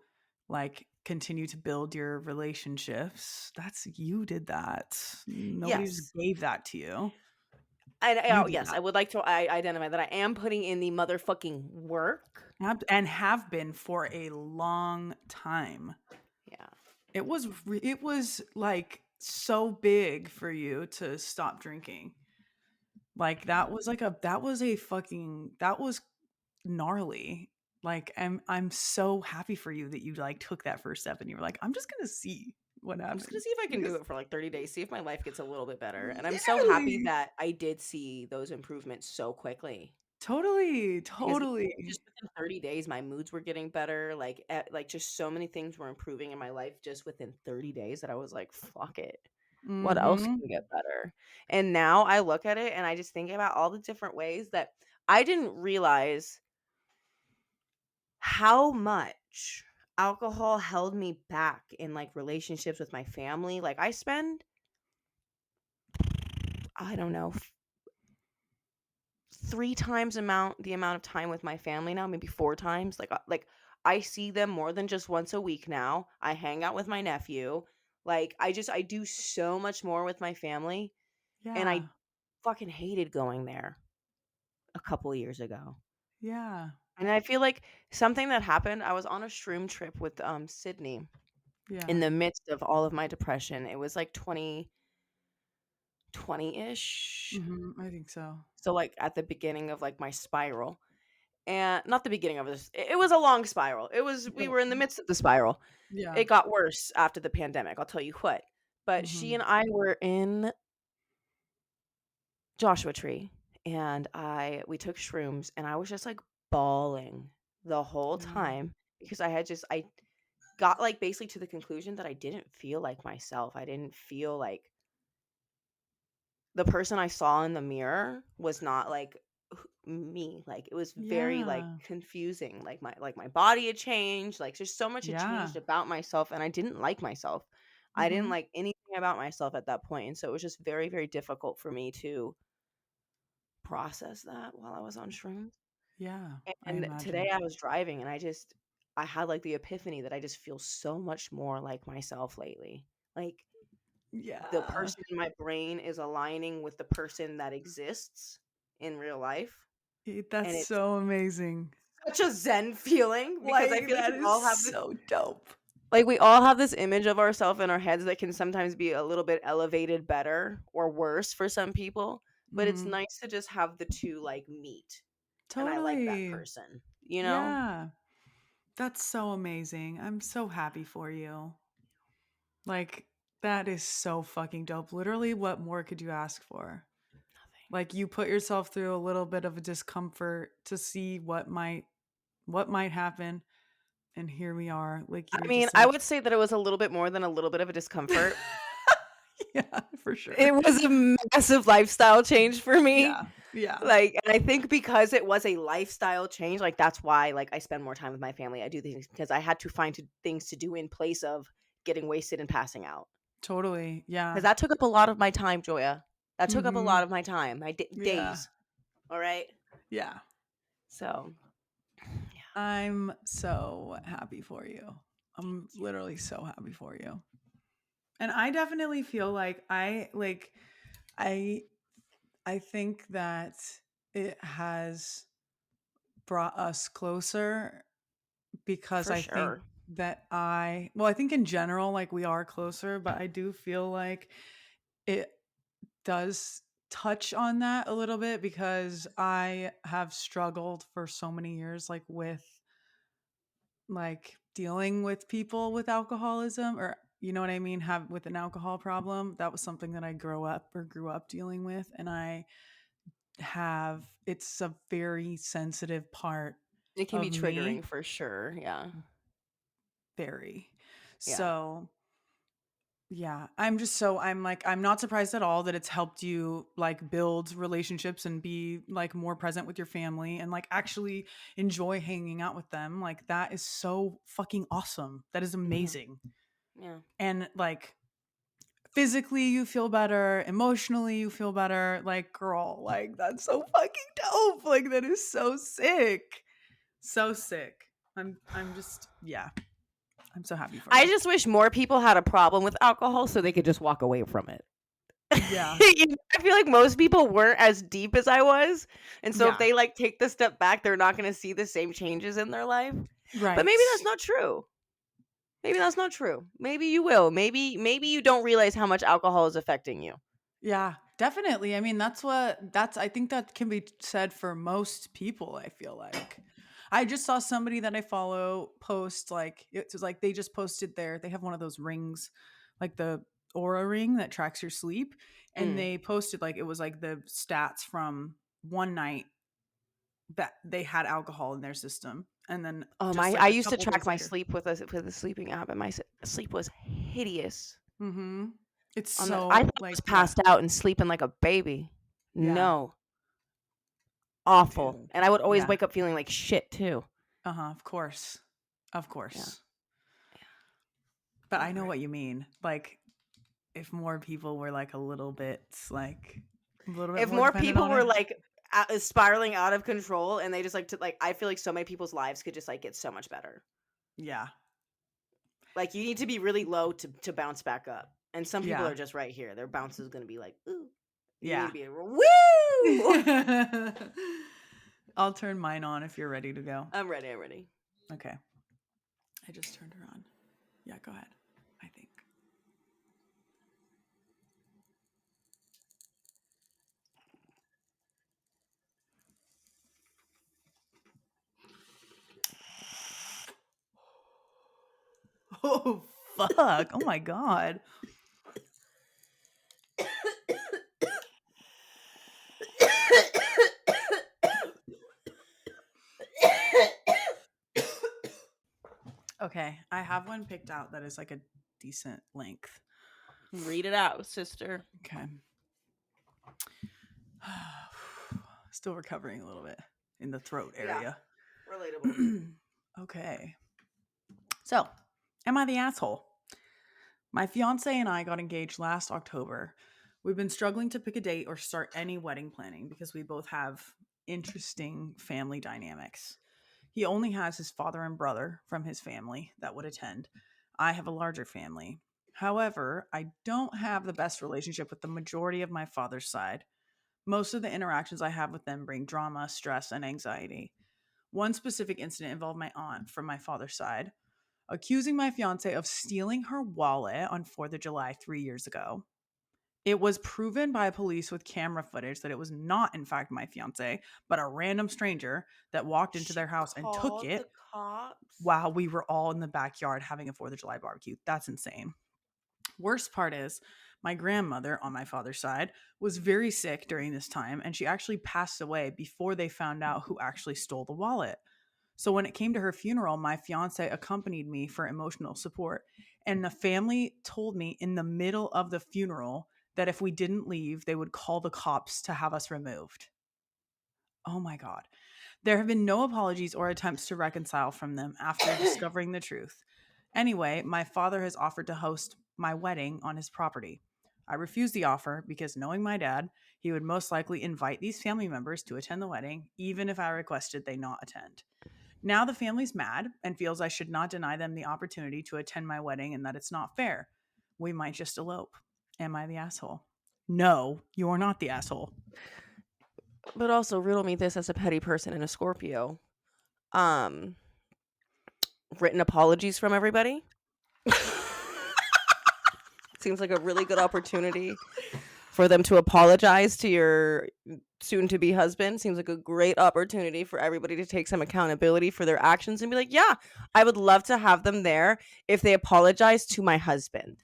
like continue to build your relationships. That's you did that. Nobody just Yes. gave that to you. You Oh, did yes, that. I would like to identify that I am putting in the motherfucking work. And have been for a long time. Yeah. It was like so big for you to stop drinking. Like that was a fucking that was gnarly. Like I'm so happy for you that you like took that first step and you were like, I'm just gonna see what I'm just gonna happens see if I can do because it for like 30 days, see if my life gets a little bit better. And I'm so happy literally, that I did see those improvements so quickly. totally, Because totally. just within 30 days, my moods were getting better. Like just so many things were improving in my life just within 30 days that I was like, fuck it. What else Mm-hmm. can get better? And now I look at it and I just think about all the different ways that I didn't realize how much alcohol held me back in like relationships with my family. Like I spend, I don't know, three times the amount of time with my family now, maybe four times. Like I see them more than just once a week now. I hang out with my nephew. Like I do so much more with my family, and I Yeah. fucking hated going there a couple years ago. Yeah. And I feel like something that happened, I was on a shroom trip with Sydney in Yeah. the midst of all of my depression. It was like 2020-ish. I think so. So like at the beginning of like my spiral. And not the beginning of this. It was a long spiral. We Yeah. were in the midst of the spiral. Yeah. It got worse after the pandemic, I'll tell you what. But she Mm-hmm. and I were in Joshua Tree, and we took shrooms, and I was just like bawling the whole Yeah. time because I got like basically to the conclusion that I didn't feel like myself. I didn't feel like the person I saw in the mirror was not like me. Like it was very like Yeah. confusing. Like my body had changed. Like just so much had Yeah. changed about myself, and I didn't like myself. I didn't Mm-hmm. like anything about myself at that point, and so it was just very very difficult for me to process that while I was on shrooms. Yeah. I And today imagine. I was driving, and I had like the epiphany that I just feel so much more like myself lately. Like the Yeah. person in my brain is aligning with the person that exists in real life, That's and it's so amazing. such a zen feeling because I Like feel like that is so dope. we all have this image of ourselves in our heads that can sometimes be a little bit elevated better or worse for some people, but it's Mhm. nice to just have the two like meet, and I like that Totally. person, you know? Yeah. That's so amazing. I'm so happy for you. Like that is so fucking dope. Literally, what more could you ask for? Like you put yourself through a little bit of a discomfort to see what might happen, and here we are. Like I you're mean, just I like would say that it was a little bit more than a little bit of a discomfort. yeah, For sure. It was a massive lifestyle change for me. Yeah. Like, and I think because it was a lifestyle change, like that's why like I spend more time with my family. I do things because I had to find things to do in place of getting wasted and passing out. Totally. Yeah. Because that took up a lot of my time, Joya. That took up a Mhm. lot of my time, my Yeah. days. All right. Yeah. So, I'm so happy for you. I'm literally so happy for you. And I definitely feel like I I think that it has brought us closer because for I think sure. that I think in general like we are closer, but I do feel like it does touch on that a little bit because I have struggled for so many years like with like dealing with people with alcoholism or you know what I mean, have with an alcohol problem. That was something that I grew up dealing with and I have it's a very sensitive part It can be of triggering me, for sure. Yeah. very. Yeah. So, yeah, I'm like I'm not surprised at all that it's helped you like build relationships and be like more present with your family and like actually enjoy hanging out with them. Like that is so fucking awesome. That is Mhm. amazing. Yeah. And like physically you feel better, emotionally you feel better. Like girl, like that's so fucking dope. Like that is so sick. So sick. I'm just yeah. I'm so happy for I you. just wish more people had a problem with alcohol so they could just walk away from it. Yeah. You know, I feel like most people weren't as deep as I was. And so if Yeah. they like take the step back, they're not going to see the same changes in their life. But Right. maybe that's not true. Maybe that's not true. Maybe you will. Maybe you don't realize how much alcohol is affecting you. Yeah, definitely. I mean, I think that can be said for most people, I feel like. I just saw somebody that I follow post like it was like they just posted they have one of those rings, like the Aura ring that tracks your sleep, and Mm. they posted like it was like the stats from one night that they had alcohol in their system and then just My like I a used to couple track days my later. sleep with a sleeping app, and my sleep was hideous. Mhm. It's On the I so thought I was like yeah. passed out and sleeping like a baby. Yeah, No, awful. dude. And I would always Yeah. wake up feeling like shit too. Uh-huh, of course. Of Yeah, course. But I know whatever. what you mean. Like if more people were like a little bit If more more dependent people on were it. like spiraling out of control, and they just like to like, I feel like so many people's lives could just like get so much better. Yeah. Like you need to be really low to bounce back up, and some people Yeah. are just right here. Their bounce is going to be like, ooh. You need Yeah. to be woo. I'll turn mine on if you're ready to go. I'm ready. I'm ready. Okay. I just turned her on. Yeah, go ahead. I think. Oh fuck. Oh my god. Okay. I have one picked out that is like a decent length. Read it out, sister. Okay. Still recovering a little bit in the throat Yeah, area. relatable. Okay. So, am I the asshole? My fiance and I got engaged last October. We've been struggling to pick a date or start any wedding planning because we both have interesting family dynamics. He only has his father and brother from his family that would attend. I have a larger family. However, I don't have the best relationship with the majority of my father's side. Most of the interactions I have with them bring drama, stress, and anxiety. One specific incident involved my aunt from my father's side accusing my fiance of stealing her wallet on 4th of July 3 years ago. It was proven by police with camera footage that it was not, in fact, my fiance, but a random stranger that walked into She their house and took called it the cops. while we were all in the backyard having a 4th of July barbecue. That's insane. Worst part is, my grandmother on my father's side was very sick during this time, and she actually passed away before they found out who actually stole the wallet. So when it came to her funeral, my fiance accompanied me for emotional support. And the family told me in the middle of the funeral that if we didn't leave, they would call the cops to have us removed. Oh my God. There have been no apologies or attempts to reconcile from them after discovering the truth. Anyway, my father has offered to host my wedding on his property. I refused the offer because, knowing my dad, he would most likely invite these family members to attend the wedding, even if I requested they not attend. Now the family's mad and feels I should not deny them the opportunity to attend my wedding and that it's not fair. We might just elope. Am I the asshole? No, you're not the asshole. But also, riddle me this as a petty person and a Scorpio. Um, Written apologies from everybody. Seems like a really good opportunity for them to apologize to your soon-to-be husband. Seems like a great opportunity for everybody to take some accountability for their actions and be like, yeah, I would love to have them there if they apologize to my husband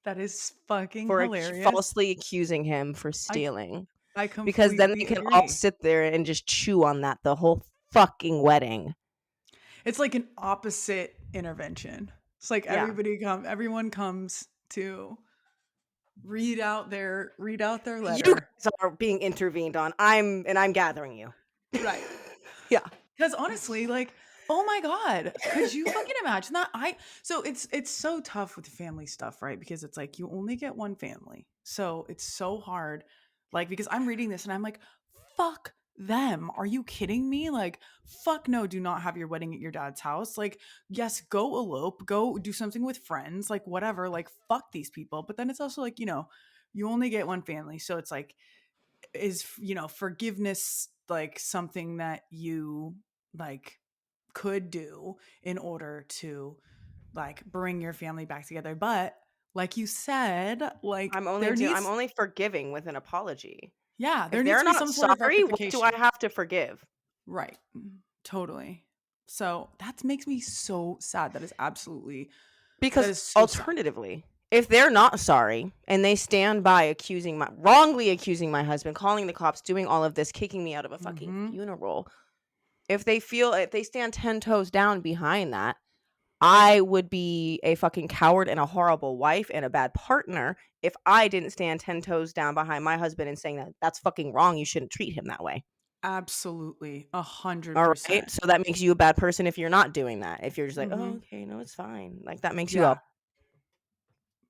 That is fucking for hilarious. falsely accusing him for I stealing. I Because then they completely can all agree. sit there and just chew on that the whole fucking wedding. It's like an opposite intervention. It's like Yeah. everyone comes to read out their You letter. guys are being intervened on. I'm gathering you. Right. Yeah. Because honestly, like, oh my God, could you fucking imagine that? So it's so tough with family stuff, right? Because it's like you only get one family. So it's so hard. Like, because I'm reading this and I'm like, fuck them. Are you kidding me? Like, fuck no, do not have your wedding at your dad's house. Like, yes, go elope, go do something with friends, like whatever, like fuck these people. But then it's also like, you only get one family. So it's like, is forgiveness like something that you like could do in order to like bring your family back together, but like you said, like I'm only forgiving with an apology. there If needs they're to be not some sort of sorry, what do I rectification. have to forgive? Right. Totally. So that makes me so sad. That Because is so sad. alternatively, if they're not sorry and they stand by wrongly accusing my husband, calling the cops, doing all of this, kicking me out of a fucking Mm-hmm. funeral, if they stand 10 toes down behind that, I would be a fucking coward and a horrible wife and a bad partner if I didn't stand 10 toes down behind my husband and saying that that's fucking wrong. You shouldn't treat him that way. Absolutely. All 100%. right. So that makes you a bad person if you're not doing that. If you're just like, Mm-hmm. oh, okay, no, it's fine. Like that makes you a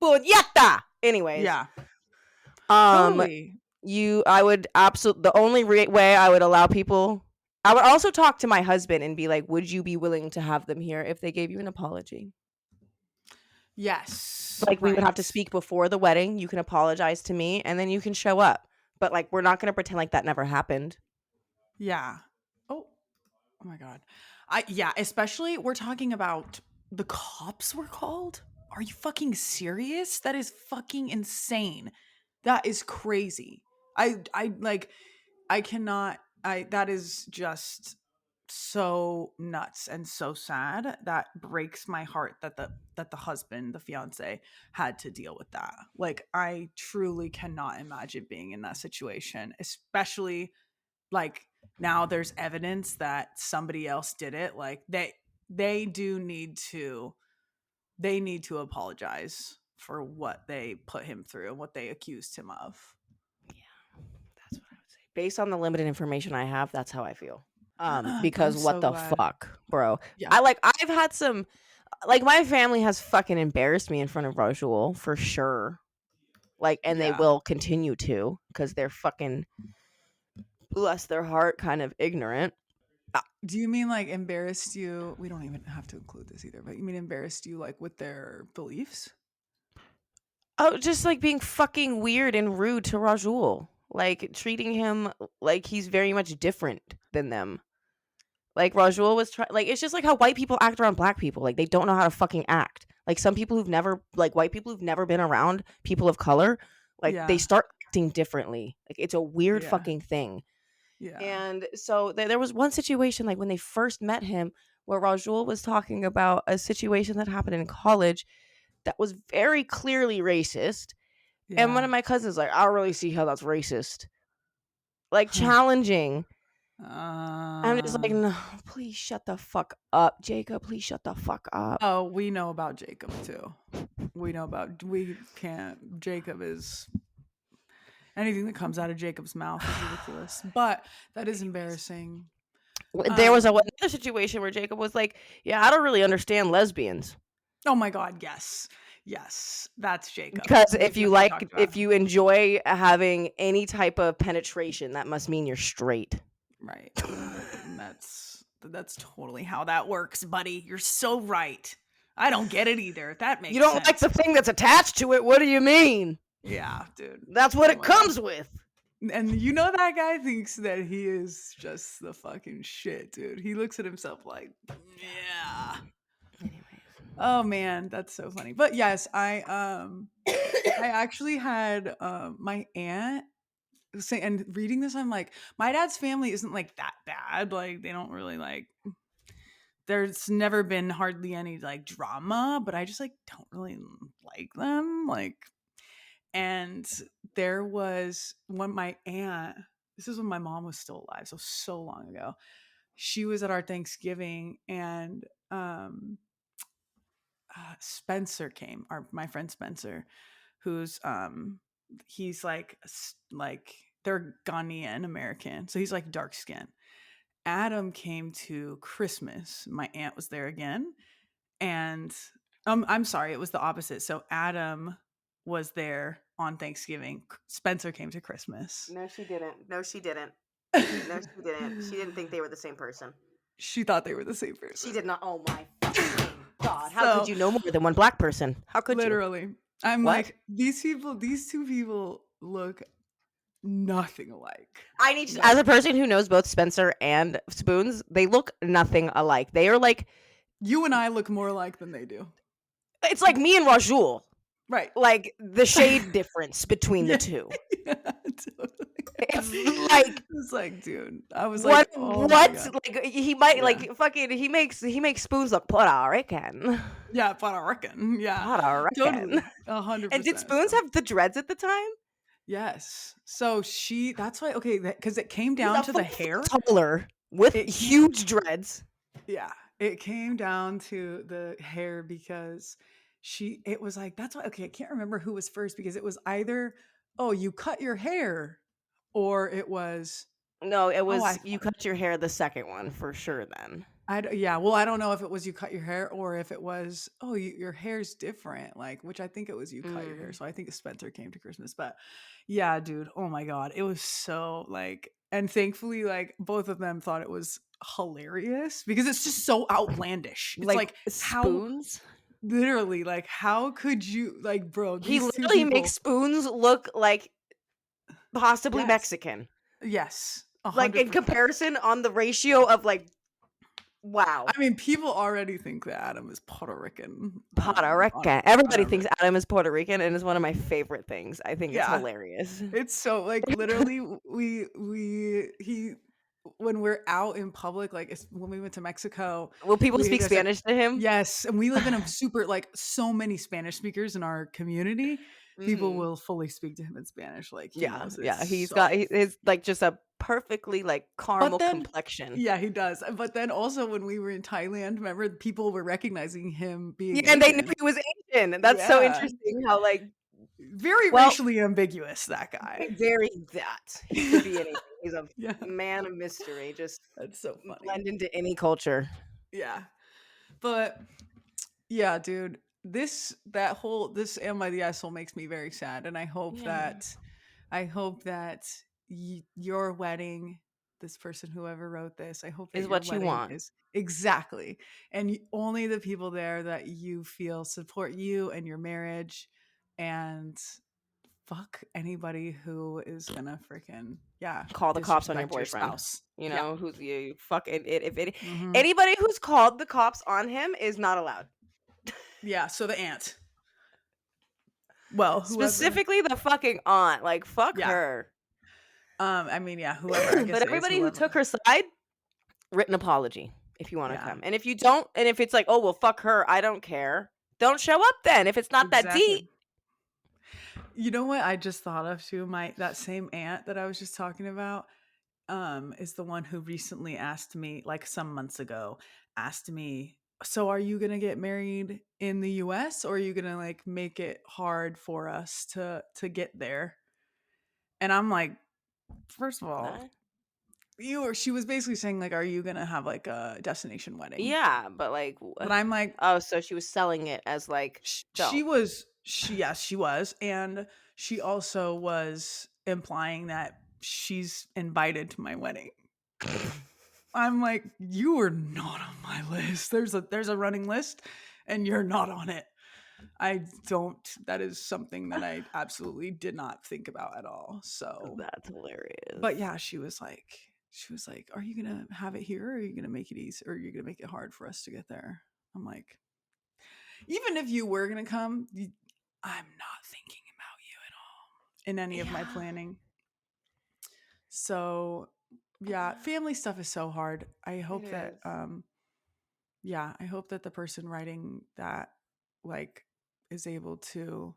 Yeah. puñeta. Anyways, Yeah. um, Totally. I would absolutely, the only way I would allow people, I would also talk to my husband and be like, would you be willing to have them here if they gave you an apology? Yes. Like we would have to Right. speak before the wedding. You can apologize to me and then you can show up. But like, we're not going to pretend like that never happened. Yeah. Oh, oh my God. Yeah, especially we're talking about the cops were called. Are you fucking serious? That is fucking insane. That is crazy. I like I cannot I that is just so nuts and so sad. That breaks my heart that the husband, the fiance, had to deal with that. Like I truly cannot imagine being in that situation, especially like now there's evidence that somebody else did it. Like they do need to apologize for what they put him through and what they accused him of. Yeah, that's what I would say. Based on the limited information I have, that's how I feel. I'm Because what so the glad. fuck, bro? Yeah. I've had some, like my family has fucking embarrassed me in front of Rajul for sure. Like, and they Yeah. will continue to because they're fucking, bless their heart, kind of ignorant. Do you mean like embarrassed you? We don't even have to include this either, but you mean embarrassed you like with their beliefs? Oh, just like being fucking weird and rude to Rajul. Like treating him like he's very much different than them. Like Rajul was trying, like it's just like how white people act around black people. Like they don't know how to fucking act. Like some people who've never, like white people who've never been around people of color, like they Yeah. start acting differently. Like it's a weird Yeah. fucking thing. Yeah. And so there was one situation, like when they first met him, where Rajul was talking about a situation that happened in college that was very clearly racist. And one Yeah. of my cousins like, I don't really see how that's racist. Like challenging. I'm just like, Um no, please shut the fuck up, Jacob. Please shut the fuck up. oh, we know about Jacob too. We can't Jacob is Anything that comes out of Jacob's mouth is ridiculous. But that is Anyways. embarrassing. There was Um, another situation where Jacob was like, "Yeah, I don't really understand lesbians oh my God, yes. Yes. That's Jacob. because We've definitely talked about if him. you enjoy having any type of penetration, that must mean you're straight." Right. And that's totally how that works, buddy. You're so right. I don't get it either. That You makes don't like sense. the thing that's attached to it. What do you mean? Yeah, dude. That's what Oh it my God. comes with. And you know that guy thinks that he is just the fucking shit, dude. He looks at himself like, yeah. Anyways. Oh man, that's so funny. But yes, I actually had my aunt say, and reading this, I'm like, my dad's family isn't like that bad. Like they don't really like. There's never been hardly any like drama, but I just like don't really like them. Like, and there was when my aunt. This is when my mom was still alive, so long ago. She was at our Thanksgiving, and Spencer came. My friend Spencer, who's he's like they're Ghanaian American, so he's like dark skin. Adam came to Christmas. My aunt was there again, and I'm sorry, it was the opposite. So Adam was there on Thanksgiving. Spencer came to Christmas. No, she didn't. No, she didn't. No, she didn't. She didn't think they were the same person. She thought they were the same She person. did not. Oh my fucking God. How So could you know more than one black person? How could you? literally, I'm What? like, these two people look nothing alike. I need to, Like, as a person who knows both Spencer and Spoons, they look nothing alike. They are like, you and I look more alike than they do. it's like me and Rajul. Right. Like the shade difference between the two. Yeah, totally. It's like, dude, I was what? like, oh What? my God. Like he might Yeah. like fucking. He makes Spoons look Puerto Rican. Yeah, Puerto Rican. Yeah, Puerto totally, Rican. 100%. And did Spoons have the dreads at the time? Yes. So that's why. Okay, because it came He's down a to the full hair. taller with It huge dreads. Yeah, it came down to the hair because it was like, that's why. Okay, I can't remember who was first because it was either, oh, you cut your hair, or it was, No, it oh, was you cut your hair the second one for sure then. yeah, well, I don't know if it was you cut your hair or if it was, oh, your hair's different, like, which I think it was you cut your hair. So I think Spencer came to Christmas, but yeah, dude, oh my God, it was so like, and thankfully, like, both of them thought it was hilarious because it's just so outlandish. It's like how Spoons? literally, like, how could you, like, bro, He these two literally people, makes Spoons look like possibly yes, Mexican. yes, Like in 100%. comparison on the ratio of like, wow. I mean, people already think that Adam is Puerto Rican. Puerto On Rican. Everybody a thinks Adam is Puerto Rican and is one of my favorite things. I think it's yeah, hilarious. it's so like literally he when we're out in public, like when we went to Mexico, Will people we speak there's a Spanish to him? yes, and we live in a super like so many Spanish speakers in our community. People Mhm. will fully speak to him in Spanish, like he Yeah, knows it yeah. He's got so. his like just a perfectly like caramel But then, complexion. yeah, he does. But then also when we were in Thailand, remember people were recognizing him being Yeah, and they knew Asian. he was Asian. And that's so Yeah, interesting how like very well, racially ambiguous, that guy. very that. He could be anything. He's a Yeah, man of mystery. Just that's so funny. blend into any culture. Yeah. But yeah, dude, this Am I the Asshole makes me very sad. And Yeah. I hope that your wedding, this person, whoever wrote this, I hope that Is your what you wedding want. is exactly. And only the people there that you feel support you and your marriage, and fuck anybody who is gonna freaking, yeah, Call the cops on your disrespect your boyfriend. spouse. You Yeah. know, who's you fucking it if it Hmm. anybody who's called the cops on him is not allowed. Yeah. So the aunt. Well, whoever. Specifically the fucking aunt. Like fuck Yeah. her. I mean, yeah, whoever. I guess But it is everybody who whoever. took her side, written apology if you want to Yeah, come. And if you don't, and if it's like, oh well fuck her, I don't care. Don't show up then if it's not that exactly. deep. You know what I just thought of too? That same aunt that I was just talking about, is the one who recently asked me, like some months ago, asked me, so are you gonna get married in the US or are you gonna like make it hard for us to get there? And I'm like, first of all, Nah. she was basically saying like, are you gonna have like a destination wedding? Yeah, but like, But I'm like, oh, so she was selling it as like, she don't. was, yes, she was. And she also was implying that she's invited to my wedding. I'm like, you are not on my list. There's a running list and you're not on it. That is something that I absolutely did not think about at all. So, That's hilarious. but yeah, she was like, are you going to have it here or are you going to make it easy or are you going to make it hard for us to get there? I'm like, even if you were going to come, I'm not thinking about you at all in any of my planning. So, yeah, family stuff is so hard. I hope that I hope that the person writing that like is able to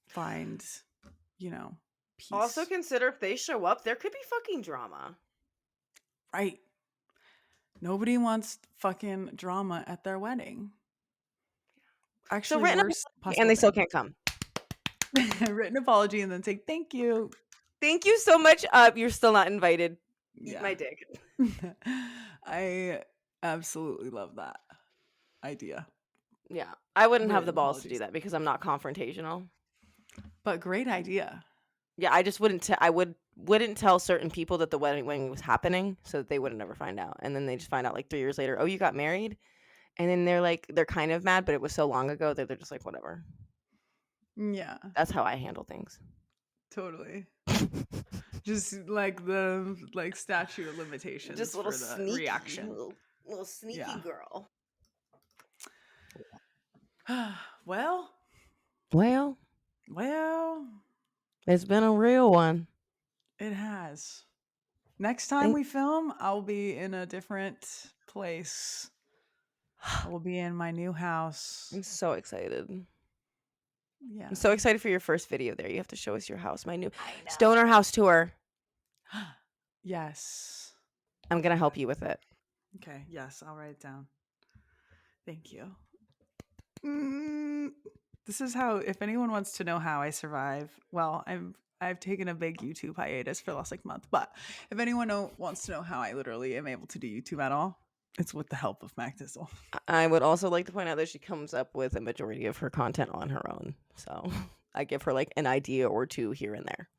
find, peace. Also consider if they show up, there could be fucking drama. Right. Nobody wants fucking drama at their wedding. Actually, so worst possible and they thing. still can't come. Written apology and then say thank you. Thank you so much. You're still not invited. Eat my dick. I absolutely love that idea. Yeah, I wouldn't have Written the balls to apologies. do that because I'm not confrontational. But great idea. Yeah, I just wouldn't. I wouldn't tell certain people that the wedding was happening, so that they would never find out. And then they just find out like 3 years later. Oh, you got married, and then they're kind of mad, but it was so long ago that they're just like whatever. Yeah, That's how I handle things. totally. Just like the statute of limitations. Just a little for the sneaky reaction. little sneaky girl. Well, it's been a real one. It has. Next time we film, I'll be in a different place. I will be in my new house. I'm so excited. Yeah. I'm so excited for your first video there. You have to show us your house, my new stoner house tour. Yes. I'm going to help you with it. Okay. Yes, I'll write it down. Thank you. This is how, if anyone wants to know how I survive, well, I've taken a big YouTube hiatus for the last month, but if anyone wants to know how I literally am able to do YouTube at all, it's with the help of MacDizzle. I would also like to point out that she comes up with a majority of her content on her own. So I give her an idea or two here and there.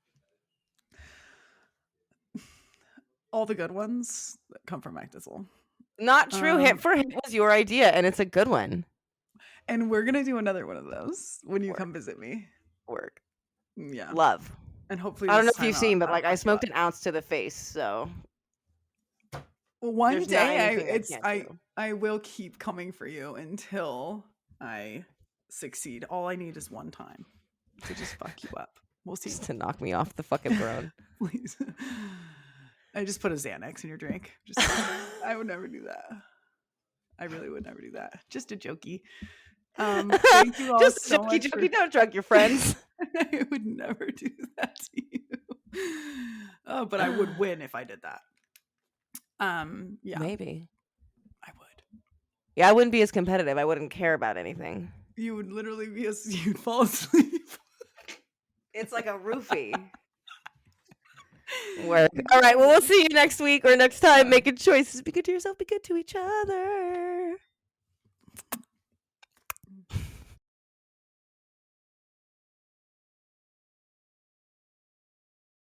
All the good ones that come from MacDizzle. Not true. Hit for Hit was your idea, and it's a good one. And we're going to do another one of those when you come visit me. Work. Yeah. Love. And hopefully I don't know if you've seen, but I smoked an ounce to the face, so. One day I will keep coming for you until I succeed. All I need is one time to just fuck you up. We'll see. Just to knock me off the fucking throne. Please. I just put a Xanax in your drink. I would never do that. I really would never do that. Just a jokey. Thank you all just so jokey, much. Jokey, don't drug your friends. I would never do that to you. But I would win if I did that. Yeah. Maybe. I would. Yeah, I wouldn't be as competitive. I wouldn't care about anything. You would literally you'd fall asleep. It's like a roofie. Work. All right, well, we'll see you next week or next time. Making choices. Be good to yourself, be good to each other.